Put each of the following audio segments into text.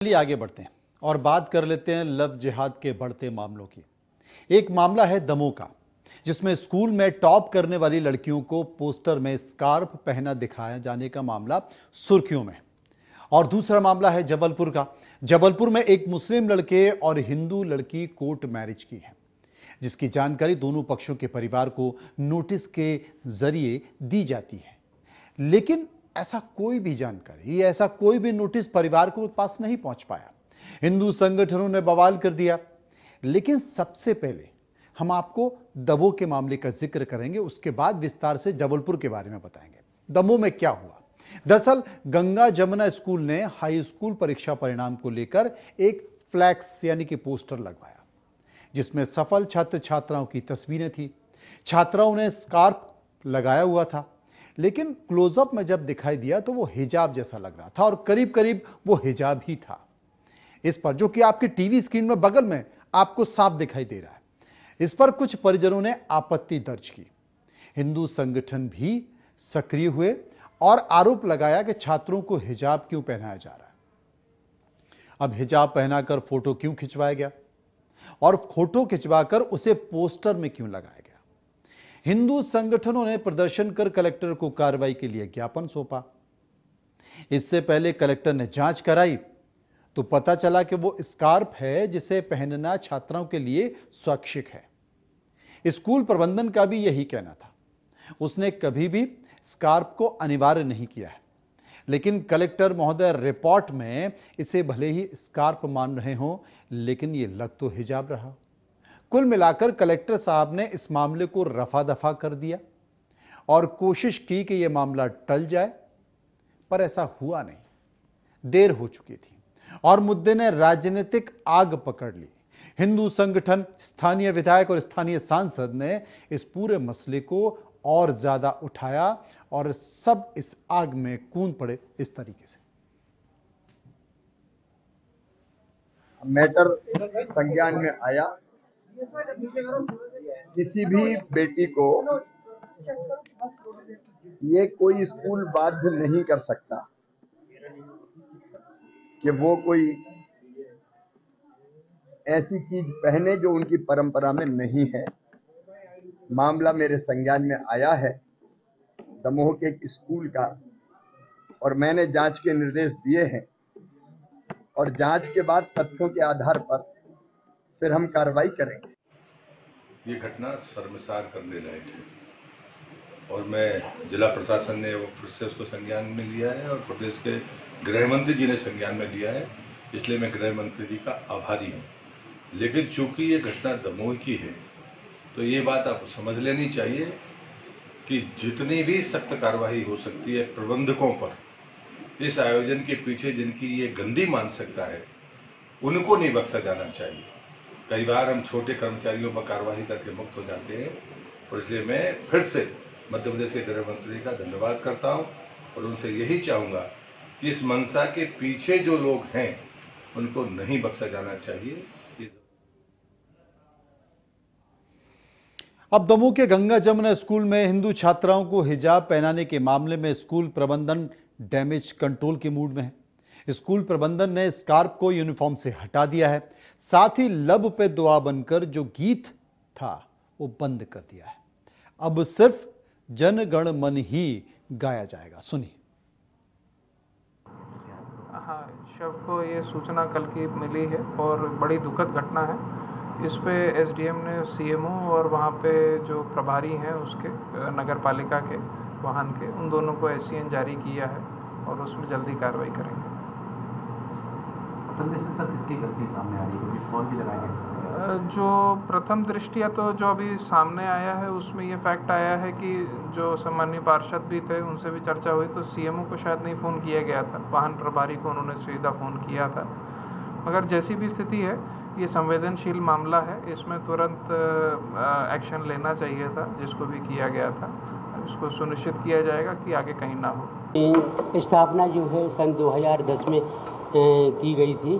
चलिए आगे बढ़ते हैं और बात कर लेते हैं लव जिहाद के बढ़ते मामलों की। एक मामला है दमोह का, जिसमें स्कूल में टॉप करने वाली लड़कियों को पोस्टर में स्कार्फ पहना दिखाया जाने का मामला सुर्खियों में। और दूसरा मामला है जबलपुर का। जबलपुर में एक मुस्लिम लड़के और हिंदू लड़की कोर्ट मैरिज की है, जिसकी जानकारी दोनों पक्षों के परिवार को नोटिस के जरिए दी जाती है, लेकिन ऐसा कोई भी जानकारी, ऐसा कोई भी नोटिस परिवार को पास नहीं पहुंच पाया। हिंदू संगठनों ने बवाल कर दिया। लेकिन सबसे पहले हम आपको दमोह के मामले का जिक्र करेंगे, उसके बाद विस्तार से जबलपुर के बारे में बताएंगे। दमोह में क्या हुआ? दरअसल गंगा जमुना स्कूल ने हाई स्कूल परीक्षा परिणाम को लेकर एक फ्लैक्स यानी कि पोस्टर लगवाया, जिसमें सफल छात्र छात्राओं की तस्वीरें थी। छात्राओं ने स्कार्फ लगाया हुआ था, लेकिन क्लोजअप में जब दिखाई दिया तो वो हिजाब जैसा लग रहा था, और करीब करीब वो हिजाब ही था। इस पर, जो कि आपकी टीवी स्क्रीन में बगल में आपको साफ दिखाई दे रहा है, इस पर कुछ परिजनों ने आपत्ति दर्ज की। हिंदू संगठन भी सक्रिय हुए और आरोप लगाया कि छात्रों को हिजाब क्यों पहनाया जा रहा है। अब हिजाब पहनाकर फोटो क्यों खिंचवाया गया, और फोटो खिंचवाकर उसे पोस्टर में क्यों लगाया गया? हिंदू संगठनों ने प्रदर्शन कर कलेक्टर को कार्रवाई के लिए ज्ञापन सौंपा। इससे पहले कलेक्टर ने जांच कराई तो पता चला कि वो स्कार्फ है जिसे पहनना छात्राओं के लिए स्वैच्छिक है। स्कूल प्रबंधन का भी यही कहना था, उसने कभी भी स्कार्फ को अनिवार्य नहीं किया है। लेकिन कलेक्टर महोदय रिपोर्ट में इसे भले ही स्कार्फ मान रहे हों, लेकिन ये लग तो हिजाब रहा। कुल मिलाकर कलेक्टर साहब ने इस मामले को रफा दफा कर दिया और कोशिश की कि यह मामला टल जाए, पर ऐसा हुआ नहीं। देर हो चुकी थी और मुद्दे ने राजनीतिक आग पकड़ ली। हिंदू संगठन, स्थानीय विधायक और स्थानीय सांसद ने इस पूरे मसले को और ज्यादा उठाया और सब इस आग में कूद पड़े। इस तरीके से मैटर संज्ञान में आया। किसी भी बेटी को ये कोई स्कूल बाध्य नहीं कर सकता कि वो कोई ऐसी चीज पहने जो उनकी परंपरा में नहीं है। मामला मेरे संज्ञान में आया है दमोह के एक स्कूल का, और मैंने जांच के निर्देश दिए हैं, और जांच के बाद तथ्यों के आधार पर फिर हम कार्रवाई करेंगे। ये घटना शर्मसार करने लायक है और मैं जिला प्रशासन ने वो फिर से उसको संज्ञान में लिया है और प्रदेश के गृह मंत्री जी ने संज्ञान में लिया है, इसलिए मैं गृह मंत्री जी का आभारी हूँ। लेकिन चूंकि ये घटना दमोह की है तो ये बात आप समझ लेनी चाहिए कि जितनी भी सख्त कार्रवाई हो सकती है प्रबंधकों पर, इस आयोजन के पीछे जिनकी ये गंदी मानसिकता है उनको नहीं बख्शा जाना चाहिए। कई बार हम छोटे कर्मचारियों पर कार्रवाई करके मुक्त हो जाते हैं, और इसलिए मैं फिर से मध्य प्रदेश के गृह मंत्री का धन्यवाद करता हूं और उनसे यही चाहूंगा कि इस मंशा के पीछे जो लोग हैं उनको नहीं बख्शा जाना चाहिए। अब दमोह के गंगा जमुना स्कूल में हिंदू छात्राओं को हिजाब पहनाने के मामले में स्कूल प्रबंधन डैमेज कंट्रोल के मूड में है। स्कूल प्रबंधन ने स्कार्फ को यूनिफॉर्म से हटा दिया है, साथ ही लब पे दुआ बनकर जो गीत था वो बंद कर दिया है। अब सिर्फ जन गण मन ही गाया जाएगा। सुनिए। हाँ, शव को ये सूचना कल की मिली है और बड़ी दुखद घटना है। इस पे एसडीएम ने सीएमओ और वहाँ पे जो प्रभारी हैं उसके नगर पालिका के वाहन के, उन दोनों को एससीएन जारी किया है और उसमें जल्दी कार्रवाई करेंगे। सर किसकी गलती सामने आ रही है, कौन भी लगाया गया? जो प्रथम दृष्टिया तो जो अभी सामने आया है उसमें ये फैक्ट आया है कि जो सम्मानीय पार्षद भी थे उनसे भी चर्चा हुई तो सीएमओ को शायद नहीं फ़ोन किया गया था, वाहन प्रभारी को उन्होंने सीधा फ़ोन किया था। मगर जैसी भी स्थिति है, ये संवेदनशील मामला है, इसमें तुरंत एक्शन लेना चाहिए था जिसको भी किया गया था। इसको सुनिश्चित किया जाएगा कि आगे कहीं ना हो। स्थापना जो है सन 2010 में की गई थी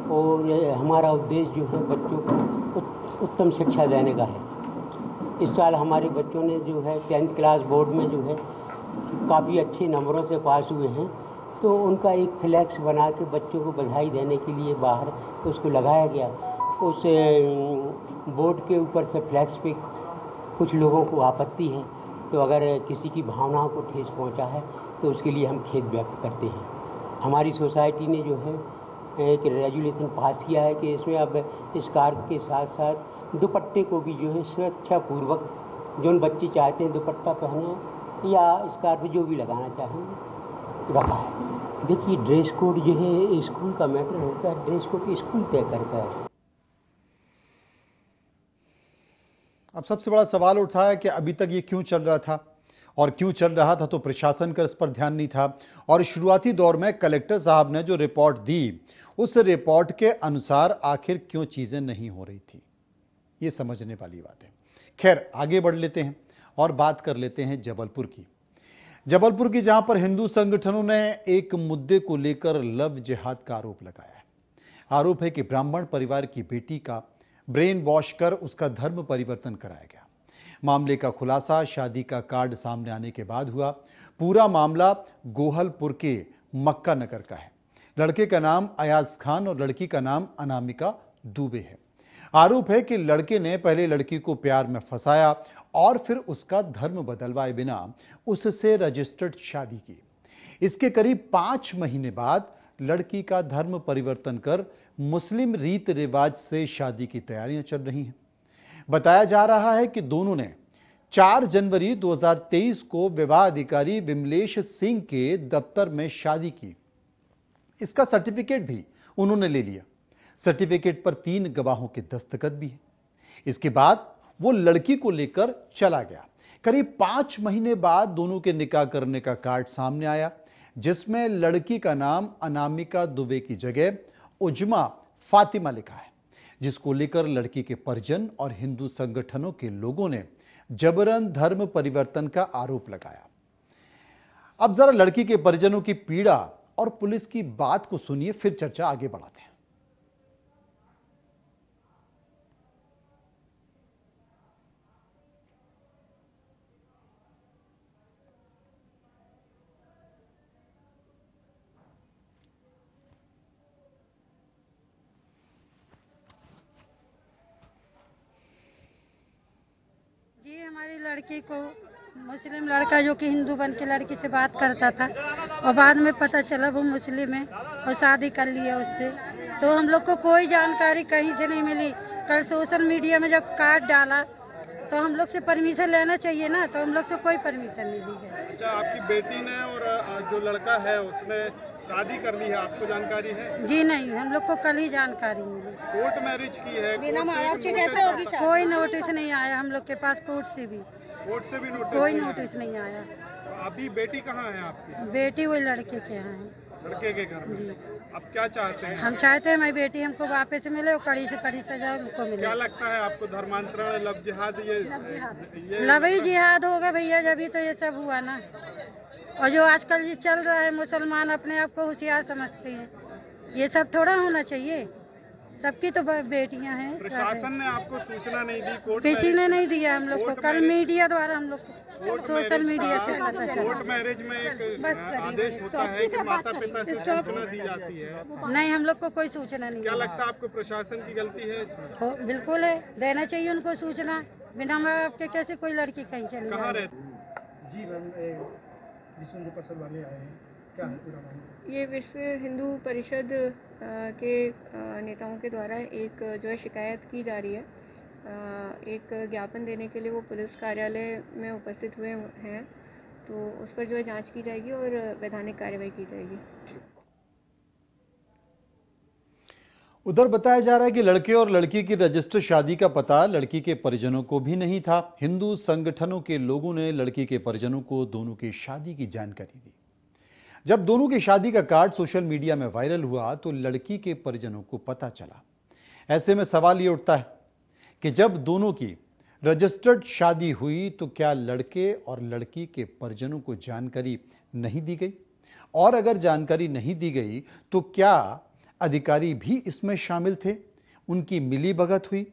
और हमारा उद्देश्य जो है बच्चों को उत्तम शिक्षा देने का है। इस साल हमारे बच्चों ने जो है 10th क्लास बोर्ड में जो है काफ़ी अच्छे नंबरों से पास हुए हैं तो उनका एक फ्लैक्स बना के बच्चों को बधाई देने के लिए बाहर उसको लगाया गया। उस बोर्ड के ऊपर से फ्लैक्स पे कुछ लोगों को आपत्ति है, तो अगर किसी की भावनाओं को ठेस पहुंचा है तो उसके लिए हम खेद व्यक्त करते हैं। हमारी सोसाइटी ने जो है एक रेजुलेशन पास किया है कि इसमें अब स्कार्फ के साथ साथ दुपट्टे को भी जो है स्वेच्छापूर्वक जो बच्चे चाहते हैं दुपट्टा पहने या स्कार्फ जो भी लगाना चाहें रखा है। देखिए, ड्रेस कोड जो है स्कूल का मैटर होता है, ड्रेस कोड स्कूल तय करता है। अब सबसे बड़ा सवाल उठा है कि अभी तक ये क्यों चल रहा था, और क्यों चल रहा था तो प्रशासन का इस पर ध्यान नहीं था। और शुरुआती दौर में कलेक्टर साहब ने जो रिपोर्ट दी, उस रिपोर्ट के अनुसार आखिर क्यों चीजें नहीं हो रही थी, ये समझने वाली बात है। खैर, आगे बढ़ लेते हैं और बात कर लेते हैं जबलपुर की। जबलपुर की, जहां पर हिंदू संगठनों ने एक मुद्दे को लेकर लव जिहाद का आरोप लगाया है। आरोप है कि ब्राह्मण परिवार की बेटी का ब्रेन वॉश कर उसका धर्म परिवर्तन कराया गया। मामले का खुलासा शादी का कार्ड सामने आने के बाद हुआ। पूरा मामला गोहलपुर के मक्का नगर का है। लड़के का नाम अयाज खान और लड़की का नाम अनामिका दुबे है। आरोप है कि लड़के ने पहले लड़की को प्यार में फंसाया और फिर उसका धर्म बदलवाए बिना उससे रजिस्टर्ड शादी की। इसके करीब 5 महीने बाद लड़की का धर्म परिवर्तन कर मुस्लिम रीत रिवाज से शादी की तैयारियां चल रही हैं। बताया जा रहा है कि दोनों ने 4 जनवरी 2023 को विवाह अधिकारी विमलेश सिंह के दफ्तर में शादी की। इसका सर्टिफिकेट भी उन्होंने ले लिया। सर्टिफिकेट पर 3 गवाहों के दस्तखत भी हैं। इसके बाद वो लड़की को लेकर चला गया। करीब 5 महीने बाद दोनों के निकाह करने का कार्ड सामने आया, जिसमें लड़की का नाम अनामिका दुबे की जगह उजमा फातिमा लिखा है, जिसको लेकर लड़की के परिजन और हिंदू संगठनों के लोगों ने जबरन धर्म परिवर्तन का आरोप लगाया। अब जरा लड़की के परिजनों की पीड़ा और पुलिस की बात को सुनिए, फिर चर्चा आगे बढ़ाते हैं। जी, हमारी लड़की को मुस्लिम लड़का जो कि हिंदू बन के लड़की से बात करता था और बाद में पता चला वो मुस्लिम है और शादी कर लिया उससे, तो हम लोग को कोई जानकारी कहीं से नहीं मिली। कल सोशल मीडिया में जब कार्ड डाला तो हम लोग से परमिशन लेना चाहिए ना, तो हम लोग से कोई परमिशन नहीं दी गई। अच्छा, आपकी बेटी ने और जो लड़का है उसने शादी कर ली है, आपको जानकारी है? जी नहीं, हम लोग को कल ही जानकारी मिली। कोर्ट मैरिज की है, कोई नोटिस नहीं आया हम लोग के पास। कोर्ट से भी कोई नोटिस नहीं आया। अभी बेटी कहाँ है आपकी? बेटी वही लड़के के यहाँ है, लड़के के घर में। अब क्या चाहते हैं? हम चाहते हैं हमारी बेटी हमको वापस मिले और कड़ी से कड़ी सजा उनको मिले। क्या लगता है आपको, धर्मांतरण, लव जिहाद, ये लव ही जिहाद होगा भैया, जब ही तो ये सब हुआ ना। और जो आजकल ये चल रहा है, मुसलमान अपने आप को होशियार समझते हैं, ये सब थोड़ा होना चाहिए। सबकी तो बेटियां हैं। प्रशासन ने आपको सूचना नहीं दी? कोर्ट किसी ने नहीं दिया हम लोग को। कल मीडिया द्वारा हम लोग को सोशल मीडिया से पता चला। कोर्ट मैरिज में एक आदेश होता है कि माता पिता से सूचना दी जाती है। नहीं, हम लोग को कोई सूचना नहीं। क्या लगता है आपको, प्रशासन की गलती है इसमें? बिल्कुल है, देना चाहिए उनको सूचना। बिना माँ बाप के कैसे कोई लड़की कहीं चली? कहाँ रहती? जी मैम, विश्व फसल वाले आए हैं, क्या है पूरा मामला? ये विश्व हिंदू परिषद के नेताओं के द्वारा एक जो है शिकायत की जा रही है। एक ज्ञापन देने के लिए वो पुलिस कार्यालय में उपस्थित हुए हैं, तो उस पर जो है जांच की जाएगी और वैधानिक कार्रवाई की जाएगी। उधर बताया जा रहा है कि लड़के और लड़की की रजिस्टर शादी का पता लड़की के परिजनों को भी नहीं था। हिंदू संगठनों के लोगों ने लड़की के परिजनों को दोनों की शादी की जानकारी दी। जब दोनों की शादी का कार्ड सोशल मीडिया में वायरल हुआ तो लड़की के परिजनों को पता चला। ऐसे में सवाल ये उठता है कि जब दोनों की रजिस्टर्ड शादी हुई तो क्या लड़के और लड़की के परिजनों को जानकारी नहीं दी गई? और अगर जानकारी नहीं दी गई तो क्या अधिकारी भी इसमें शामिल थे? उनकी मिलीभगत हुई?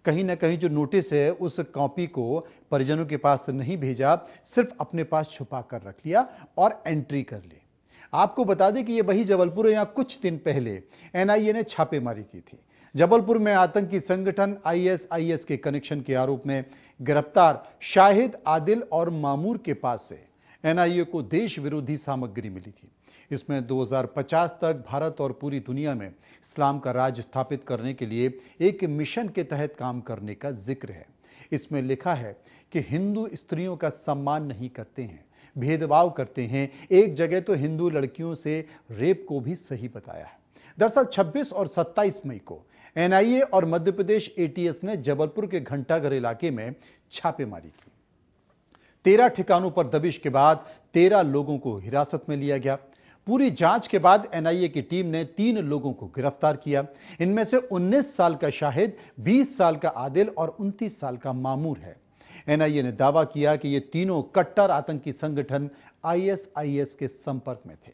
कहीं ना कहीं जो नोटिस है उस कॉपी को परिजनों के पास नहीं भेजा, सिर्फ अपने पास छुपा कर रख लिया और एंट्री कर ली। आपको बता दें कि ये वही जबलपुर है, यहां कुछ दिन पहले एनआईए ने छापेमारी की थी। जबलपुर में आतंकी संगठन आईएसआईएस के कनेक्शन के आरोप में गिरफ्तार शाहिद, आदिल और मामूर के पास से एनआईए को देश विरोधी सामग्री मिली थी। इसमें 2050 तक भारत और पूरी दुनिया में इस्लाम का राज स्थापित करने के लिए एक मिशन के तहत काम करने का जिक्र है। इसमें लिखा है कि हिंदू स्त्रियों का सम्मान नहीं करते हैं, भेदभाव करते हैं। एक जगह तो हिंदू लड़कियों से रेप को भी सही बताया है। दरअसल 26 और 27 मई को एनआईए और मध्य प्रदेश एटीएस ने जबलपुर के घंटाघर इलाके में छापेमारी की। 13 ठिकानों पर दबिश के बाद 13 लोगों को हिरासत में लिया गया। पूरी जांच के बाद एनआईए की टीम ने 3 लोगों को गिरफ्तार किया। इनमें से 19 साल का शाहिद, 20 साल का आदिल और 29 साल का मामूर है। एनआईए ने दावा किया कि ये तीनों कट्टर आतंकी संगठन आईएसआईएस के संपर्क में थे,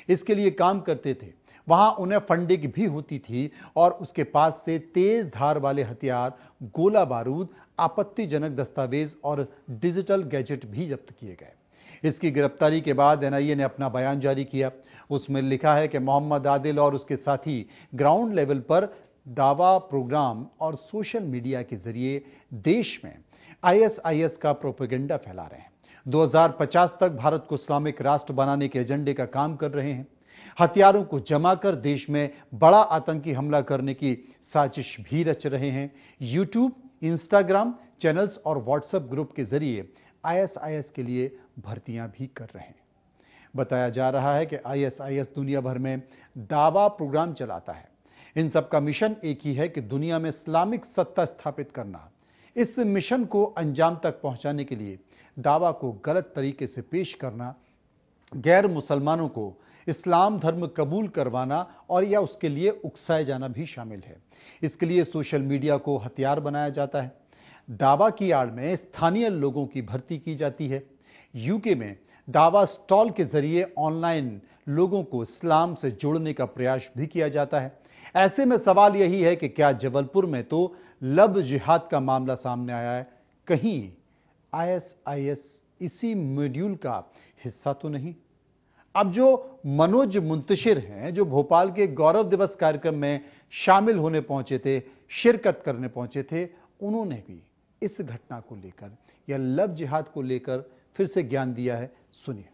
इसके लिए काम करते थे। वहां उन्हें फंडिंग भी होती थी और उसके पास से तेज धार वाले हथियार, गोला बारूद, आपत्तिजनक दस्तावेज और डिजिटल गैजेट भी जब्त किए गए। इसकी गिरफ्तारी के बाद एनआईए ने अपना बयान जारी किया। उसमें लिखा है कि मोहम्मद आदिल और उसके साथी ग्राउंड लेवल पर दावा, प्रोग्राम और सोशल मीडिया के जरिए देश में आईएसआईएस का प्रोपेगेंडा फैला रहे हैं। 2050 तक भारत को इस्लामिक राष्ट्र बनाने के एजेंडे का काम कर रहे हैं। हथियारों को जमा कर देश में बड़ा आतंकी हमला करने की साजिश भी रच रहे हैं। यूट्यूब, इंस्टाग्राम चैनल्स और व्हाट्सएप ग्रुप के जरिए आईएसआईएस के लिए भर्तियां भी कर रहे हैं। बताया जा रहा है कि आईएसआईएस दुनिया भर में दावा प्रोग्राम चलाता है। इन सब का मिशन एक ही है कि दुनिया में इस्लामिक सत्ता स्थापित करना। इस मिशन को अंजाम तक पहुंचाने के लिए दावा को गलत तरीके से पेश करना, गैर मुसलमानों को इस्लाम धर्म कबूल करवाना और या उसके लिए उकसाए जाना भी शामिल है। इसके लिए सोशल मीडिया को हथियार बनाया जाता है। दावा की आड़ में स्थानीय लोगों की भर्ती की जाती है। यूके में दावा स्टॉल के जरिए ऑनलाइन लोगों को इस्लाम से जोड़ने का प्रयास भी किया जाता है। ऐसे में सवाल यही है कि क्या जबलपुर में तो लव जिहाद का मामला सामने आया है, कहीं आईएसआईएस इसी मॉड्यूल का हिस्सा तो नहीं? अब जो मनोज मुंतशिर हैं, जो भोपाल के गौरव दिवस कार्यक्रम में शामिल होने पहुंचे थे, शिरकत करने पहुंचे थे, उन्होंने भी इस घटना को लेकर या लव जिहाद को लेकर फिर से ज्ञान दिया है। सुनिए।